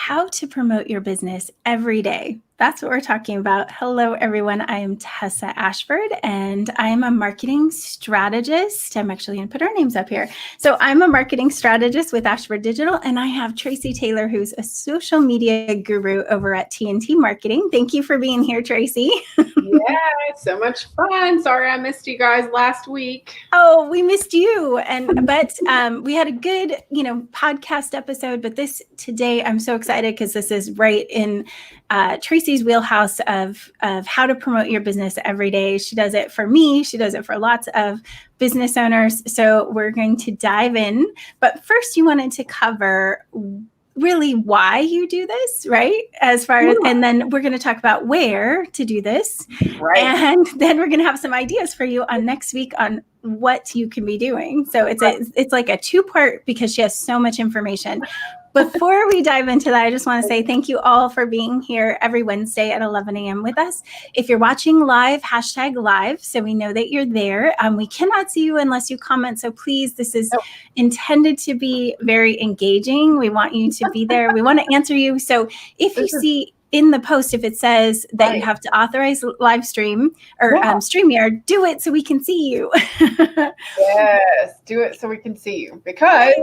how to promote your business every day. That's what we're talking about. Hello, everyone. I am Tessa Ashford, and I am a marketing strategist. I'm actually going to put our names up here. So I'm a marketing strategist with Ashford Digital, and I have Tracy Taylor, who's a social media guru over at TNT Marketing. Thank you for being here, Tracy. Yeah, it's so much fun. Sorry I missed you guys last week. Oh, we missed you. But we had a good, podcast episode. But today, I'm so excited because this is right in Tracy's wheelhouse of how to promote your business every day. She does it for me. She does it for lots of business owners. So we're going to dive in. But first, you wanted to cover really why you do this, right? And then we're going to talk about where to do this. Right. And then we're going to have some ideas for you on next week on what you can be doing. So it's like a two-part because she has so much information. Before we dive into that, I just want to say thank you all for being here every Wednesday at 11 a.m. with us. If you're watching live, #live, so we know that you're there. We cannot see you unless you comment. So please, this is intended to be very engaging. We want you to be there. We want to answer you. So if you see in the post, if it says that you have to authorize live stream or StreamYard, do it so we can see you. Yes, do it so we can see you because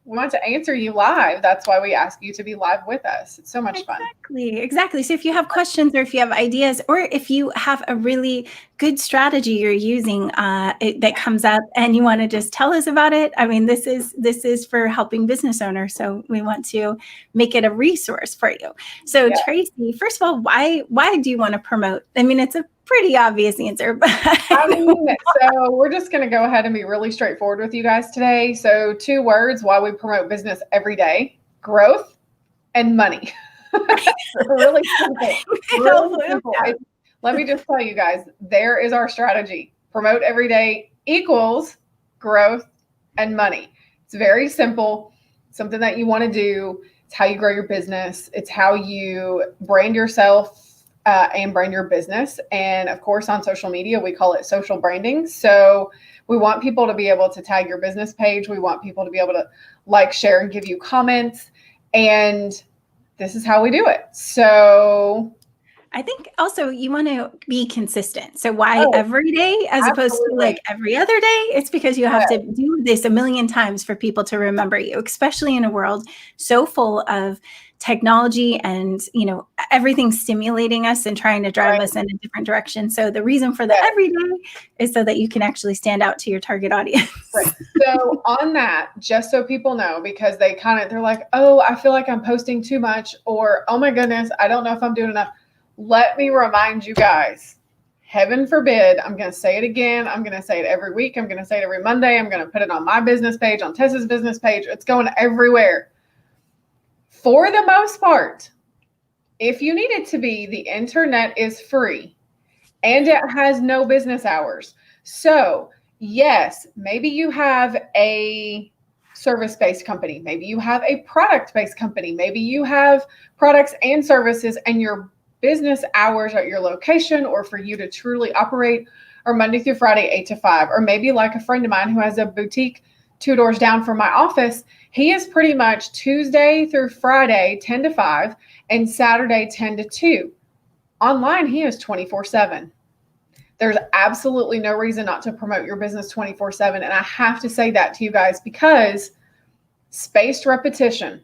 we want to answer you live. That's why we ask you to be live with us. It's so much fun. Exactly. So if you have questions or if you have ideas or if you have a really good strategy you're using that comes up and you want to just tell us about it. I mean, this is for helping business owners. So we want to make it a resource for you. So Tracy, first of all, why do you want to promote? I mean, it's a pretty obvious answer, but so we're just going to go ahead and be really straightforward with you guys today. So 2 words, why we promote business every day: growth and money. Really simple. Really simple. Let me just tell you guys, there is our strategy. Promote every day equals growth and money. It's very simple, something that you want to do. It's how you grow your business. It's how you brand yourself and brand your business. And of course, on social media, we call it social branding. So we want people to be able to tag your business page. We want people to be able to like, share, and give you comments. And this is how we do it. So I think also you want to be consistent. So why every day as opposed to like every other day? It's because you have to do this a million times for people to remember you, especially in a world so full of technology and, everything stimulating us and trying to drive us in a different direction. So the reason for the every day is so that you can actually stand out to your target audience. Right. So on that, just so people know, because they're like, oh, I feel like I'm posting too much, or, oh my goodness, I don't know if I'm doing enough. Let me remind you guys, heaven forbid, I'm going to say it again. I'm going to say it every week. I'm going to say it every Monday. I'm going to put it on my business page, on Tessa's business page. It's going everywhere. For the most part, if you need it to be, the internet is free and it has no business hours. So yes, maybe you have a service-based company. Maybe you have a product-based company. Maybe you have products and services and your business hours at your location or for you to truly operate are Monday through Friday, 8 to 5. Or maybe like a friend of mine who has a boutique 2 doors down from my office, he is pretty much Tuesday through Friday, 10 to 5, and Saturday, 10 to 2. Online, he is 24/7. There's absolutely no reason not to promote your business 24/7. And I have to say that to you guys because spaced repetition.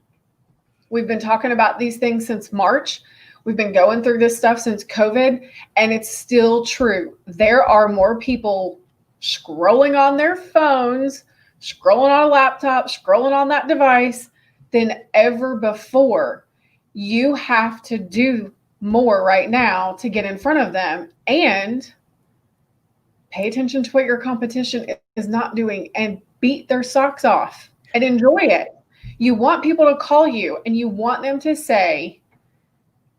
We've been talking about these things since March. We've been going through this stuff since COVID, and it's still true. There are more people scrolling on their phones, scrolling on a laptop, scrolling on that device than ever before. You have to do more right now to get in front of them and pay attention to what your competition is not doing and beat their socks off and enjoy it. You want people to call you and you want them to say,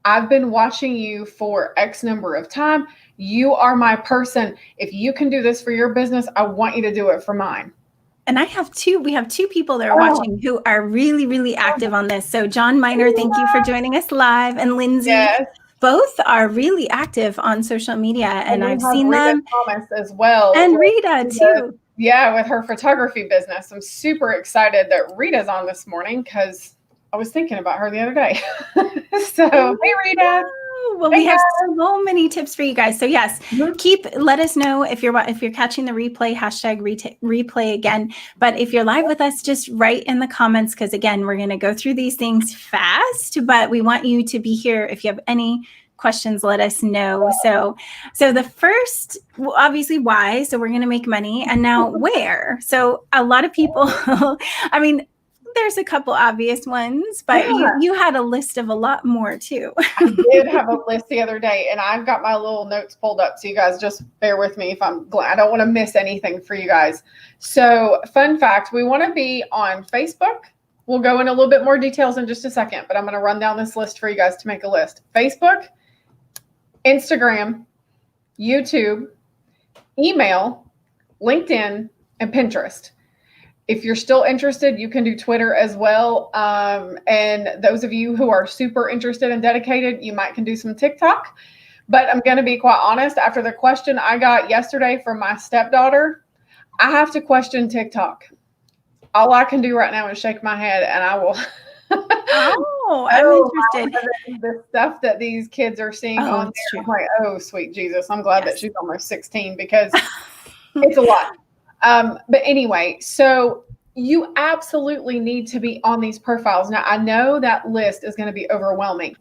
I've been watching you for X number of time. You are my person. If you can do this for your business, I want you to do it for mine. And we have 2 people that are watching who are really, really active on this. So John Miner, thank you for joining us live. And Lindsay, both are really active on social media. And I've seen them. Thomas as well. And Rita too. Yeah, with her photography business. I'm super excited that Rita's on this morning because I was thinking about her the other day. So, hey, Rita. Well, we have so many tips for you guys. So yes, let us know if you're catching the replay, #replay again. But if you're live with us, just write in the comments, because again, we're going to go through these things fast, but we want you to be here. If you have any questions, let us know. So the first, obviously, why? So we're going to make money. And now where? So a lot of people, I mean, there's a couple obvious ones, but you had a list of a lot more too. I did have a list the other day, and I've got my little notes pulled up, so you guys just bear with me if I don't want to miss anything for you guys. So, fun fact, we want to be on Facebook. We'll go in a little bit more details in just a second, but I'm going to run down this list for you guys to make a list. Facebook, Instagram, YouTube, email, LinkedIn, and Pinterest. If you're still interested, you can do Twitter as well. And those of you who are super interested and dedicated, you might can do some TikTok. But I'm going to be quite honest, after the question I got yesterday from my stepdaughter, I have to question TikTok. All I can do right now is shake my head, and I will. Oh, I'm interested. The stuff that these kids are seeing on there, I'm like, oh, sweet Jesus. I'm glad that she's almost 16, because it's a lot. But anyway, so you absolutely need to be on these profiles. Now, I know that list is going to be overwhelming.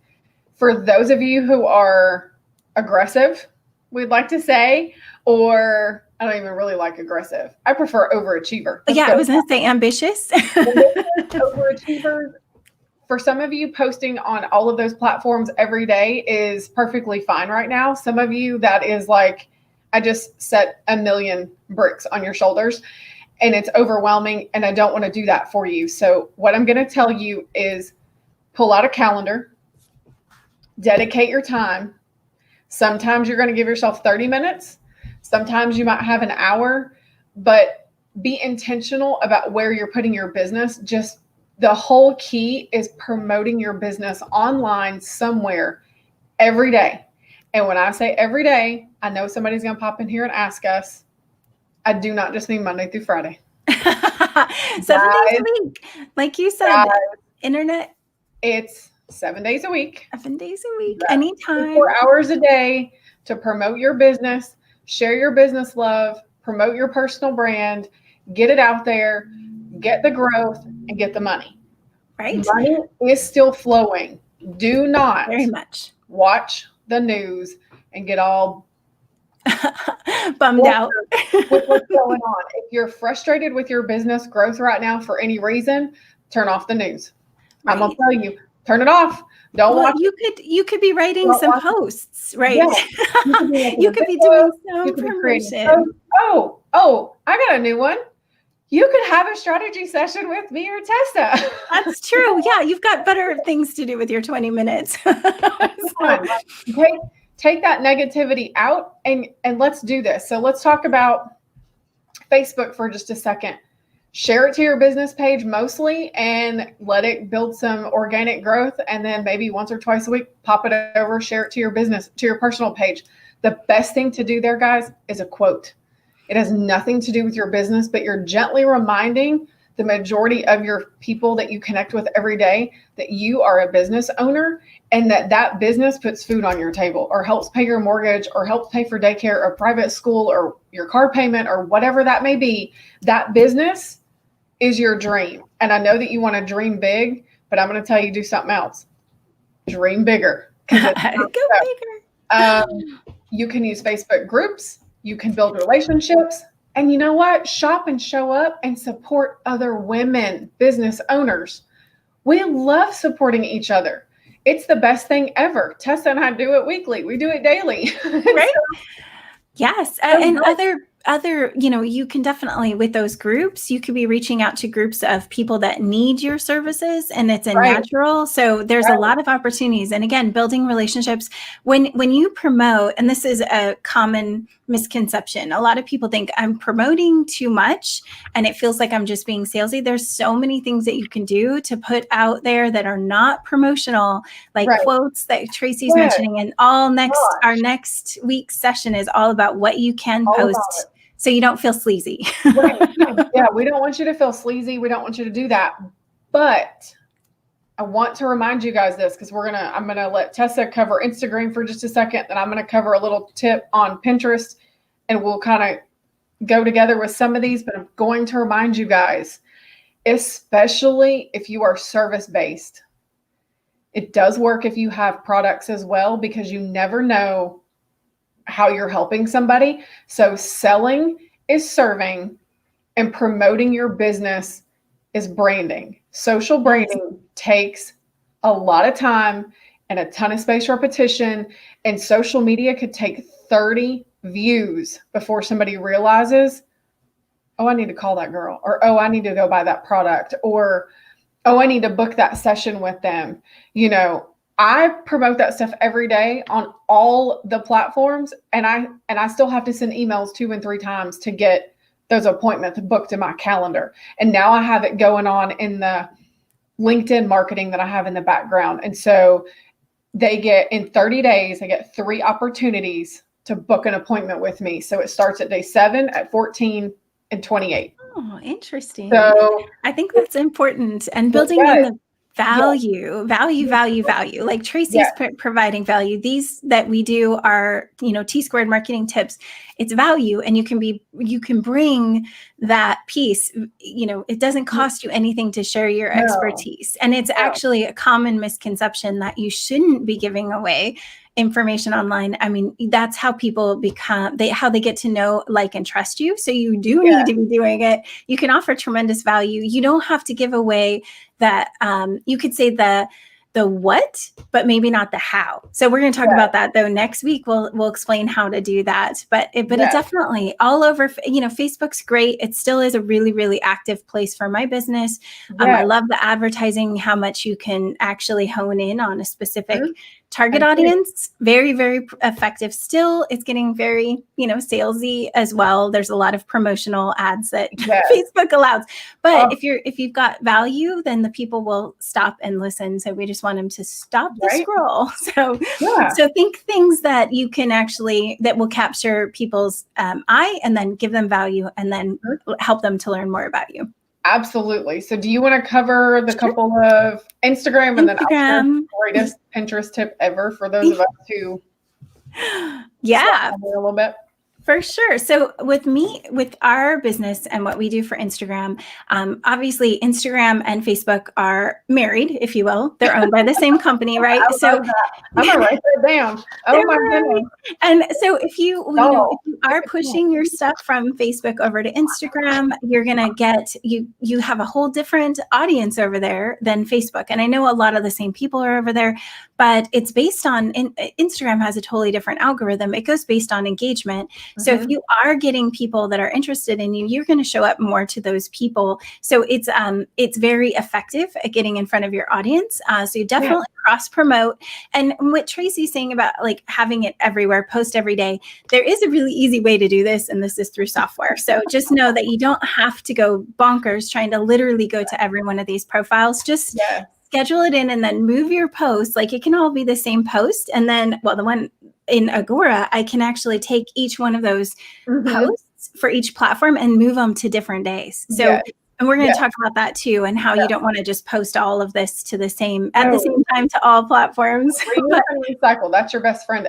For those of you who are aggressive, we'd like to say, or I don't even really like aggressive. I prefer overachiever. I was going to say ambitious. Overachievers. For some of you, posting on all of those platforms every day is perfectly fine right now. Some of you, that is like, I just set 1 million bricks on your shoulders, and it's overwhelming, and I don't want to do that for you. So what I'm going to tell you is pull out a calendar, dedicate your time. Sometimes you're going to give yourself 30 minutes. Sometimes you might have an hour, but be intentional about where you're putting your business. Just the whole key is promoting your business online somewhere every day. And when I say every day, I know somebody's going to pop in here and ask us. I do not just mean Monday through Friday. 7 days a week. Like you said, internet. It's 7 days a week. 7 days a week. Anytime. 4 hours a day to promote your business, share your business love, promote your personal brand, get it out there, get the growth, and get the money. Right. Money is still flowing. Do not very much watch the news and get all bummed out with what's going on. If you're frustrated with your business growth right now for any reason, turn off the news. Right. I'm gonna tell you, turn it off. Don't watch. You could be writing some posts, right? Yeah. You could be doing some promotion. Oh, I got a new one. You could have a strategy session with me or Tessa. That's true. Yeah, you've got better things to do with your 20 minutes. Take that negativity out and let's do this. So let's talk about Facebook for just a second. Share it to your business page mostly and let it build some organic growth. And then maybe once or twice a week, pop it over, share it to your business, to your personal page. The best thing to do there, guys, is a quote. It has nothing to do with your business, but you're gently reminding the majority of your people that you connect with every day that you are a business owner and that business puts food on your table or helps pay your mortgage or helps pay for daycare or private school or your car payment or whatever that may be. That business is your dream. And I know that you want to dream big, but I'm going to tell you, do something else. Dream bigger. Go bigger. You can use Facebook groups. You can build relationships. And you know what? Shop and show up and support other women, business owners. We love supporting each other. It's the best thing ever. Tessa and I do it weekly. We do it daily. Right? Yes. And other, you can definitely, with those groups, you could be reaching out to groups of people that need your services, and it's a natural. So there's a lot of opportunities. And again, building relationships when you promote, and this is a common misconception. A lot of people think I'm promoting too much and it feels like I'm just being salesy. There's so many things that you can do to put out there that are not promotional, like quotes that Tracy's mentioning, and our next week's session is all about what you can post so you don't feel sleazy. Yeah, we don't want you to feel sleazy. We don't want you to do that. But I want to remind you guys this, because I'm gonna let Tessa cover Instagram for just a second, and I'm gonna cover a little tip on Pinterest, and we'll kind of go together with some of these. But I'm going to remind you guys, especially if you are service-based, it does work if you have products as well, because you never know how you're helping somebody. So selling is serving, and promoting your business is branding. Social branding takes a lot of time and a ton of spaced repetition, and social media could take 30 views before somebody realizes, oh, I need to call that girl, or, oh, I need to go buy that product, or, oh, I need to book that session with them. You know, I promote that stuff every day on all the platforms, and I still have to send emails 2 and 3 times to get those appointments booked in my calendar. And now I have it going on in the LinkedIn marketing that I have in the background. And so they get, in 30 days, they get 3 opportunities to book an appointment with me. So it starts at day 7, at 14, and 28. Oh, interesting. So I think that's important. And building in the value. Like Tracy's providing value. These that we do are, T-squared marketing tips. It's value, and you can bring that piece. It doesn't cost you anything to share your expertise. And it's actually a common misconception that you shouldn't be giving away information online. I mean, that's how people how they get to know, like, and trust you. So you do need to be doing it. You can offer tremendous value. You don't have to give away that. You could say the what, but maybe not the how. So we're going to talk about that though next week. We'll explain how to do that. But it definitely all over. Facebook's great. It still is a really, really active place for my business. I love the advertising. How much you can actually hone in on a specific target audience. Very, very effective. Still, it's getting very, salesy as well. There's a lot of promotional ads that Facebook allows. But if you've got value, then the people will stop and listen. So we just want them to stop the scroll. So think things that you can actually, that will capture people's eye, and then give them value, and then help them to learn more about you. Absolutely. So do you want to cover the couple of Instagram, and then I'll share the greatest Pinterest tip ever for those of us who a little bit? For sure. So with our business and what we do for Instagram, obviously Instagram and Facebook are married, if you will. They're owned by the same company, right? I'm gonna write that down. Oh my goodness. And so if you are pushing your stuff from Facebook over to Instagram, you're gonna get you have a whole different audience over there than Facebook. And I know a lot of the same people are over there, but it's based on Instagram has a totally different algorithm. It goes based on engagement. So if you are getting people that are interested in you, you're going to show up more to those people. So it's very effective at getting in front of your audience. So you definitely cross promote. And what Tracy's saying about like having it everywhere, post every day, there is a really easy way to do this, and this is through software. So just know that you don't have to go bonkers trying to literally go to every one of these profiles. Just schedule it in, and then move your posts. Like, it can all be the same post. And then, the one in Agora, I can actually take each one of those posts for each platform and move them to different days. So, and we're going to talk about that too, and how you don't want to just post all of this to the same time to all platforms. Reuse and recycle. That's your best friend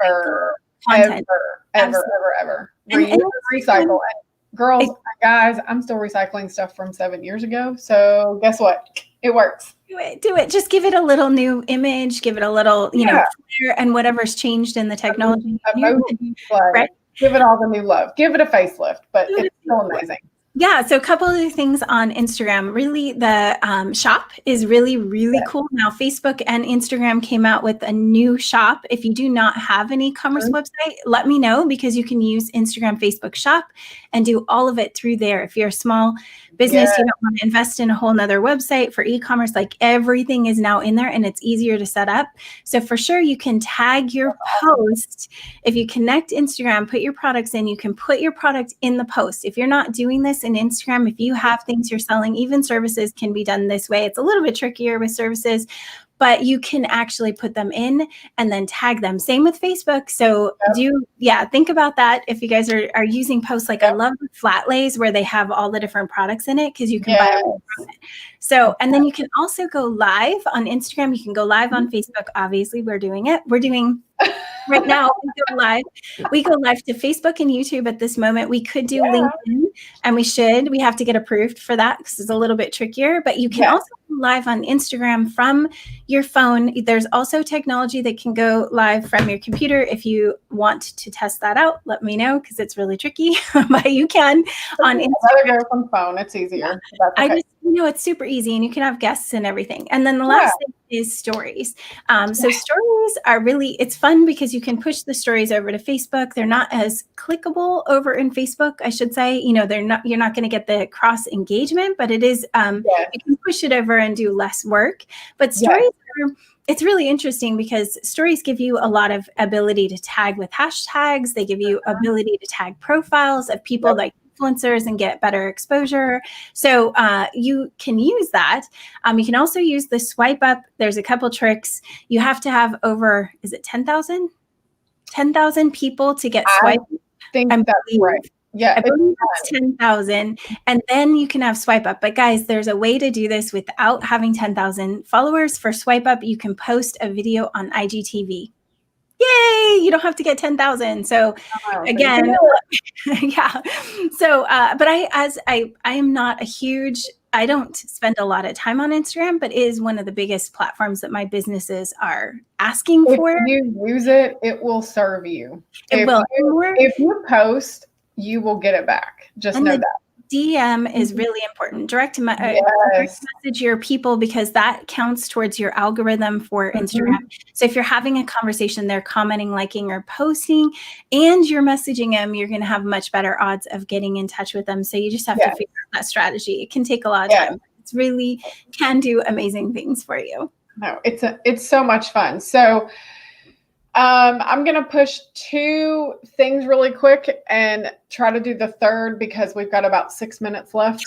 ever. Content. Ever. Reuse and recycle. And girls, guys, I'm still recycling stuff from 7 years ago. So guess what? It works. Do it. Just give it a little new image, give it a little, flair, and whatever's changed in the technology. Right? Give it all the new love. Give it a facelift, but it's still amazing. Yeah. So a couple of things on Instagram. Really, the shop is really, really cool. Now, Facebook and Instagram came out with a new shop. If you do not have an e-commerce website, let me know, because you can use Instagram, Facebook shop and do all of it through there. If you're a small business, you don't want to invest in a whole nother website for e-commerce, like, everything is now in there, and it's easier to set up. So for sure, you can tag your post. If you connect Instagram, put your products in, you can put your product in the post. If you're not doing this in Instagram, if you have things you're selling, even services can be done this way. It's a little bit trickier with services, but you can actually put them in and then tag them. Same with Facebook. So think about that if you guys are using posts. Like I love the flat lays where they have all the different products in it because you can buy them from it. So, and then you can also go live on Instagram. You can go live on Facebook. Obviously, we're doing it. We're doing right now. We go live to Facebook and YouTube at this moment. We could do LinkedIn, and we should. We have to get approved for that because it's a little bit trickier. But you can also go live on Instagram from your phone. There's also technology that can go live from your computer. If you want to test that out, let me know because it's really tricky. But you can on Instagram. I'd rather go from phone. It's easier. That's okay. It's super easy, and you can have guests and everything. And then the last thing is stories. So stories are really, it's fun because you can push the stories over to Facebook. They're not as clickable over in Facebook, I should say. You're not going to get the cross engagement, but it is, you can push it over and do less work. But stories it's really interesting because stories give you a lot of ability to tag with hashtags. They give you ability to tag profiles of people like influencers and get better exposure. So you can use that. You can also use the swipe up. There's a couple tricks. You have to have over, is it 10,000? 10,000 people to get swiped. I think that's right. Yeah, I believe it's 10,000, and then you can have swipe up. But guys, there's a way to do this without having 10,000 followers. For swipe up, you can post a video on IGTV. Yay! You don't have to get 10,000. So again, So, but I am not a huge. I don't spend a lot of time on Instagram, but it is one of the biggest platforms that my businesses are asking for. If you use it, it will serve you. If you post, you will get it back. Just know that. DM is really important. Direct message your people because that counts towards your algorithm for Instagram. So if you're having a conversation, they're commenting, liking, or posting, and you're messaging them, you're going to have much better odds of getting in touch with them. So you just have to figure out that strategy. It can take a lot of time. It's really can do amazing things for you. No, it's so much fun. So I'm going to push 2 things really quick and try to do the third because we've got about 6 minutes left.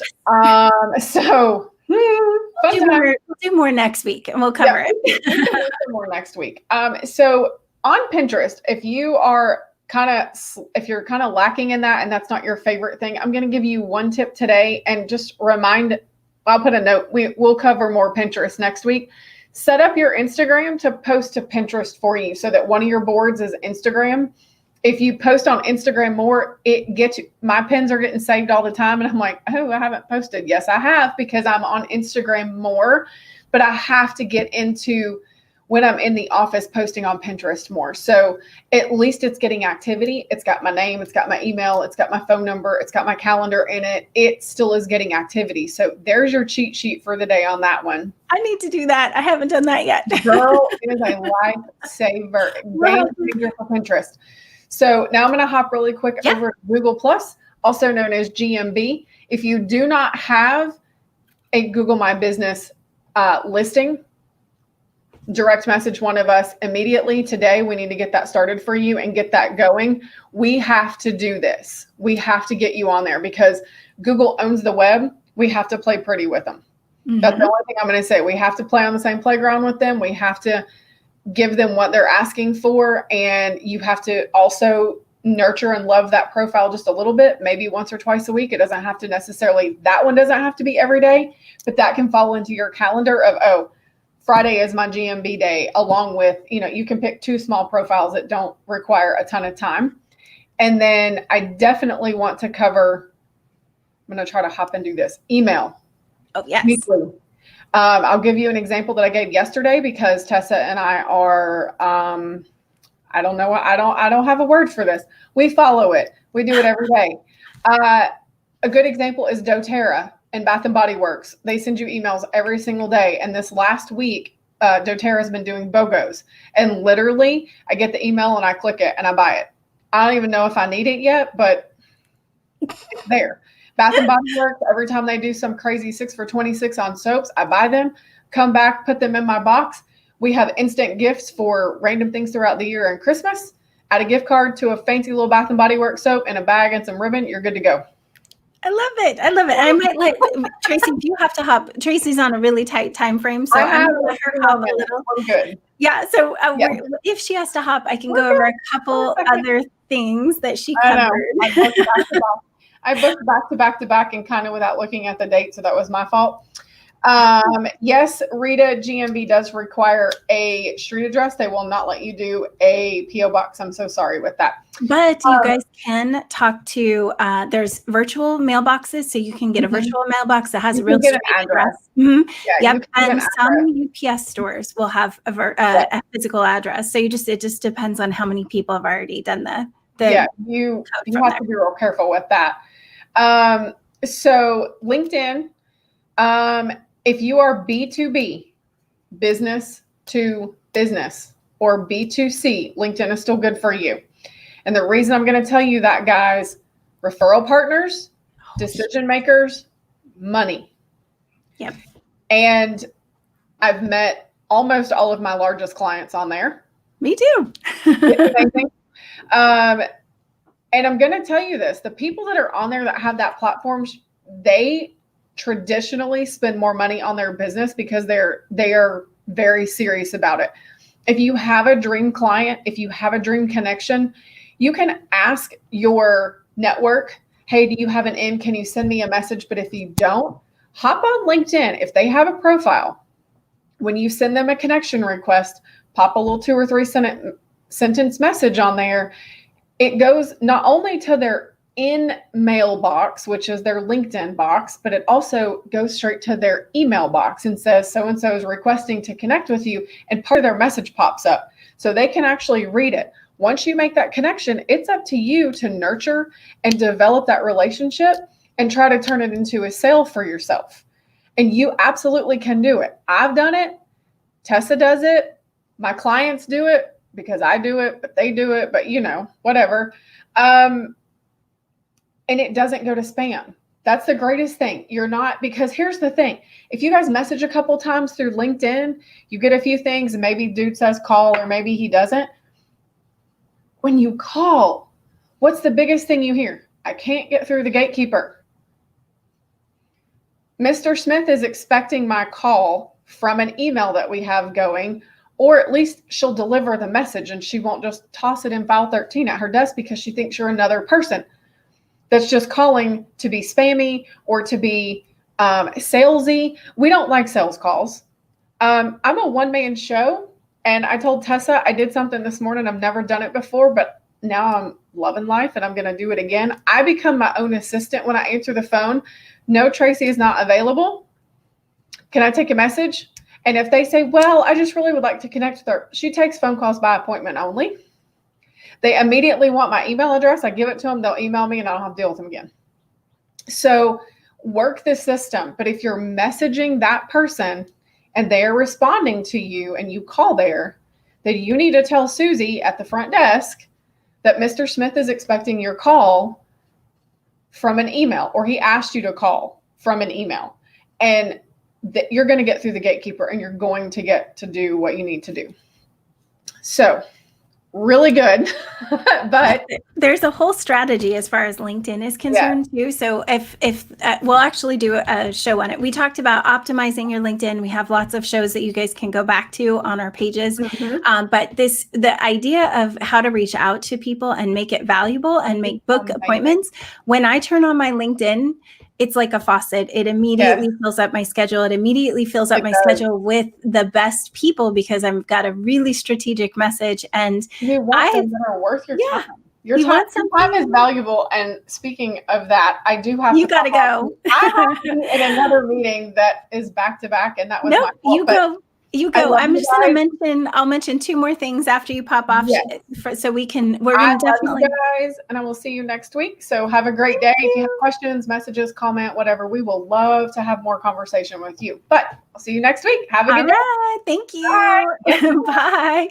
So we'll do more next week and we'll cover it. We'll do more next week. So on Pinterest, if you're kind of lacking in that and that's not your favorite thing, I'm going to give you one tip today and just I'll put a note. We'll cover more Pinterest next week. Set up your Instagram to post to Pinterest for you so that one of your boards is Instagram. If you post on Instagram more, my pins are getting saved all the time. And I'm like, oh, I haven't posted. Yes, I have because I'm on Instagram more, but I have to get into when I'm in the office posting on Pinterest more. So at least it's getting activity. It's got my name, it's got my email, it's got my phone number, it's got my calendar in it. It still is getting activity. So there's your cheat sheet for the day on that one. I need to do that. I haven't done that yet. Girl, it is a lifesaver. Game changer for Pinterest. So now I'm going to hop really quick over to Google Plus, also known as GMB. If you do not have a Google My Business listing, direct message one of us immediately today. We need to get that started for you and get that going. We have to do this. We have to get you on there because Google owns the web. We have to play pretty with them. That's the only thing I'm going to say. We have to play on the same playground with them. We have to give them what they're asking for. And you have to also nurture and love that profile just a little bit, maybe once or twice a week. It doesn't have to necessarily, that one doesn't have to be every day, but that can fall into your calendar of, Friday is my GMB day, along with, you can pick 2 small profiles that don't require a ton of time. And then I definitely want to cover, I'm going to try to hop and do this, email. Oh, yes. Weekly. I'll give you an example that I gave yesterday because Tessa and I are, I don't know, I don't have a word for this. We follow it. We do it every day. A good example is doTERRA. And Bath & Body Works, they send you emails every single day. And this last week, doTERRA has been doing BOGOs. And literally, I get the email and I click it and I buy it. I don't even know if I need it yet, but it's there. Bath & Body Works, every time they do some crazy 6 for 26 on soaps, I buy them, come back, put them in my box. We have instant gifts for random things throughout the year and Christmas. Add a gift card to a fancy little Bath & Body Works soap and a bag and some ribbon, you're good to go. I love it. I love it. I might let Tracy, if you have to hop, Tracy's on a really tight time frame, so I'm going to let her hop a little. I'm good. Yeah, so if she has to hop, I can go over a couple other things that she covered. I booked back to back and kind of without looking at the date, so that was my fault. Yes, Rita GMB does require a street address. They will not let you do a PO box. I'm so sorry with that. But you guys can talk to, there's virtual mailboxes, so you can get a virtual mailbox that has a real street address. Yeah, yep, and some UPS stores will have a physical address. So it just depends on how many people have already done the you have to be real careful with that. So LinkedIn, if you are B2B, business to business, or B2C, LinkedIn is still good for you. And the reason I'm going to tell you that, guys, referral partners, decision makers, money. Yep. And I've met almost all of my largest clients on there. Me too. And I'm going to tell you this, the people that are on there that have that platform, they traditionally spend more money on their business because they are very serious about it. If you have a dream client, if you have a dream connection, you can ask your network, hey, do you have an in? Can you send me a message? But if you don't, hop on LinkedIn. If they have a profile, when you send them a connection request, pop a little 2 or 3 sentence message on there. It goes not only to their in-mail box, which is their LinkedIn box, but it also goes straight to their email box and says, so-and-so is requesting to connect with you. And part of their message pops up so they can actually read it. Once you make that connection, it's up to you to nurture and develop that relationship and try to turn it into a sale for yourself. And you absolutely can do it. I've done it. Tessa does it. My clients do it because I do it, but they do it, but whatever. And it doesn't go to spam. That's the greatest thing. Because here's the thing. If you guys message a couple times through LinkedIn, you get a few things, and maybe dude says call or maybe he doesn't. When you call, what's the biggest thing you hear? I can't get through the gatekeeper. Mr. Smith is expecting my call from an email that we have going, or at least she'll deliver the message and she won't just toss it in file 13 at her desk because she thinks you're another person that's just calling to be spammy or to be salesy. We don't like sales calls. I'm a one-man show, and I told Tessa I did something this morning. I've never done it before, but now I'm loving life and I'm going to do it again. I become my own assistant when I answer the phone. No, Tracy is not available. Can I take a message? And if they say, well, I just really would like to connect with her, she takes phone calls by appointment only. They immediately want my email address. I give it to them. They'll email me and I don't have to deal with them again. So work the system. But if you're messaging that person and they're responding to you and you call there, then you need to tell Susie at the front desk that Mr. Smith is expecting your call from an email, or he asked you to call from an email, and that you're going to get through the gatekeeper and you're going to get to do what you need to do. So really good. But there's a whole strategy as far as LinkedIn is concerned too. So if we'll actually do a show on it. We talked about optimizing your LinkedIn. We have lots of shows that you guys can go back to on our pages. But the idea of how to reach out to people and make it valuable and make book appointments. When I turn on my LinkedIn, it's like a faucet. It immediately fills up my schedule. It immediately fills up my schedule with the best people because I've got a really strategic message. And you want things that are worth your time. Your time is valuable. And speaking of that, I do have you got to go. I have to be in another meeting that is back to back, and that was my fault. You go. I'm just going to mention. I'll mention 2 more things after you pop off, so we can. We're going to definitely. Love you guys, and I will see you next week. So have a great day. If you have questions, messages, comment, whatever, we will love to have more conversation with you. But I'll see you next week. Have a good day. Thank you. Bye.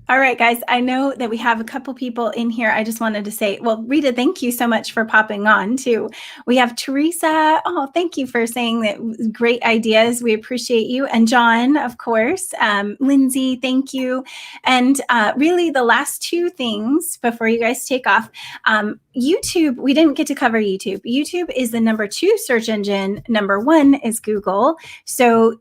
Bye. All right, guys, I know that we have a couple people in here. I just wanted to say, well, Rita, thank you so much for popping on too. We have Teresa. Oh, thank you for saying that. Great ideas. We appreciate you. And John, of course. Lindsay, thank you. And really the last two things before you guys take off. YouTube, we didn't get to cover YouTube. YouTube is the number 2 search engine. Number 1 is Google. So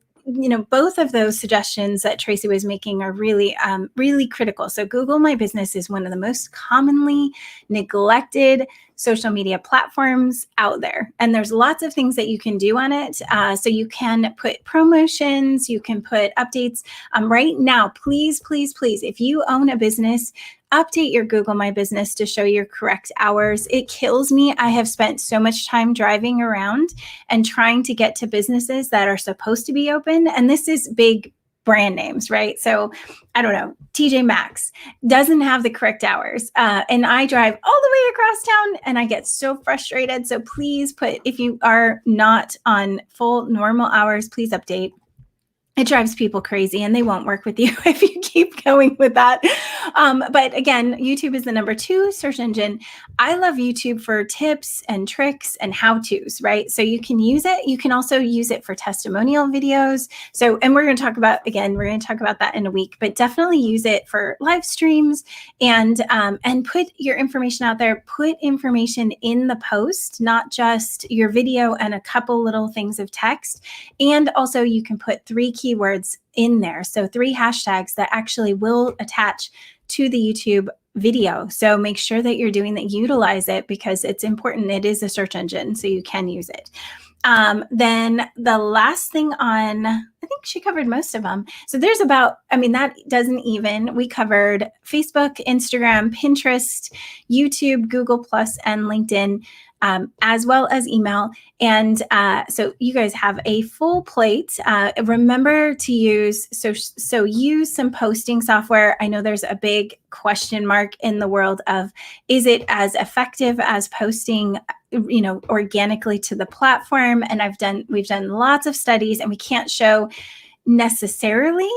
both of those suggestions that Tracy was making are really, really critical. So Google My Business is one of the most commonly neglected social media platforms out there. And there's lots of things that you can do on it. So you can put promotions, you can put updates. Right now, please, please, please, if you own a business, update your Google My Business to show your correct hours. It kills me. I have spent so much time driving around and trying to get to businesses that are supposed to be open. And this is big brand names, right? So I don't know, TJ Maxx doesn't have the correct hours. And I drive all the way across town and I get so frustrated. So please if you are not on full normal hours, please update. It drives people crazy and they won't work with you if you keep going with that. But again, YouTube is the number 2 search engine. I love YouTube for tips and tricks and how-tos, right? So you can use it. You can also use it for testimonial videos. So, and we're going to talk about that in a week, but definitely use it for live streams and put your information out there. Put information in the post, not just your video and a couple little things of text. And also you can put 3 keywords in there. So 3 hashtags that actually will attach to the YouTube video. So make sure that you're doing that, utilize it because it's important. It is a search engine, so you can use it. Then the last thing I think she covered most of them. So there's we covered Facebook, Instagram, Pinterest, YouTube, Google Plus, and LinkedIn, as well as email. And so you guys have a full plate. Remember to use some posting software. I know there's a big question mark in the world of, is it as effective as posting organically to the platform? And we've done lots of studies and we can't show necessarily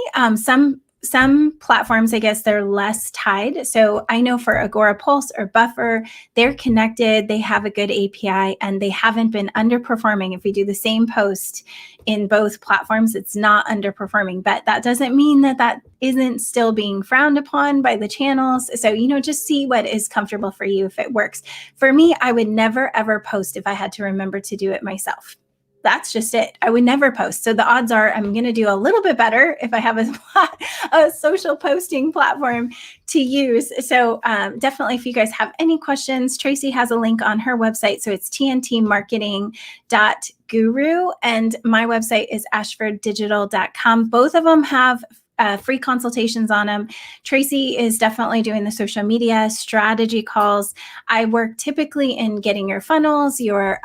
some platforms, I guess they're less tied. So I know for Agora Pulse or Buffer, they're connected, they have a good API, and they haven't been underperforming. If we do the same post in both platforms, it's not underperforming, but that doesn't mean that isn't still being frowned upon by the channels. So, just see what is comfortable for you if it works. For me, I would never, ever post if I had to remember to do it myself. That's just it. I would never post. So the odds are I'm going to do a little bit better if I have a social posting platform to use. So definitely, if you guys have any questions, Tracy has a link on her website. So it's tntmarketing.guru. And my website is ashforddigital.com. Both of them have free consultations on them. Tracy is definitely doing the social media strategy calls. I work typically in getting your funnels, your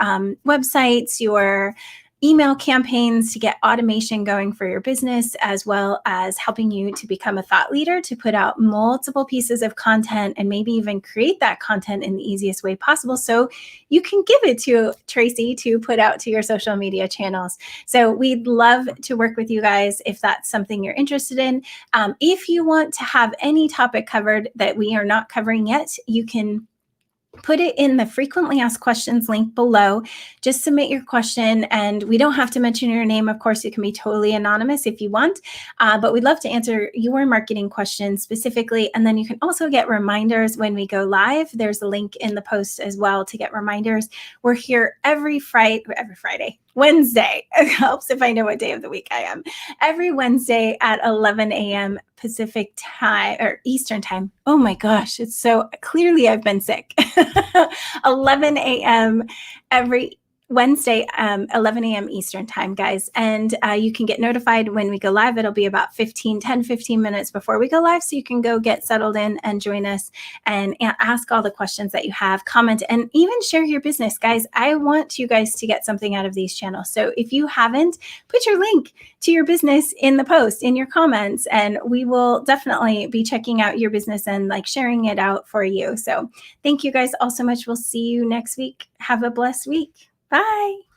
websites, your email campaigns to get automation going for your business, as well as helping you to become a thought leader, to put out multiple pieces of content and maybe even create that content in the easiest way possible so you can give it to Tracy to put out to your social media channels. So we'd love to work with you guys if that's something you're interested in. If you want to have any topic covered that we are not covering yet, you can put it in the frequently asked questions link below. Just submit your question, and we don't have to mention your name. Of course, you can be totally anonymous if you want, but we'd love to answer your marketing questions specifically. And then you can also get reminders when we go live. There's a link in the post as well to get reminders. We're here every Wednesday. It helps if I know what day of the week I am. Every Wednesday at 11 a.m. Pacific time or Eastern time. Oh my gosh, it's so clearly I've been sick. 11 a.m. every Wednesday, 11 a.m. Eastern time, guys. And you can get notified when we go live. It'll be about 15 minutes before we go live. So you can go get settled in and join us and ask all the questions that you have, comment, and even share your business. Guys, I want you guys to get something out of these channels. So if you haven't, put your link to your business in the post, in your comments, and we will definitely be checking out your business and sharing it out for you. So thank you guys all so much. We'll see you next week. Have a blessed week. Bye.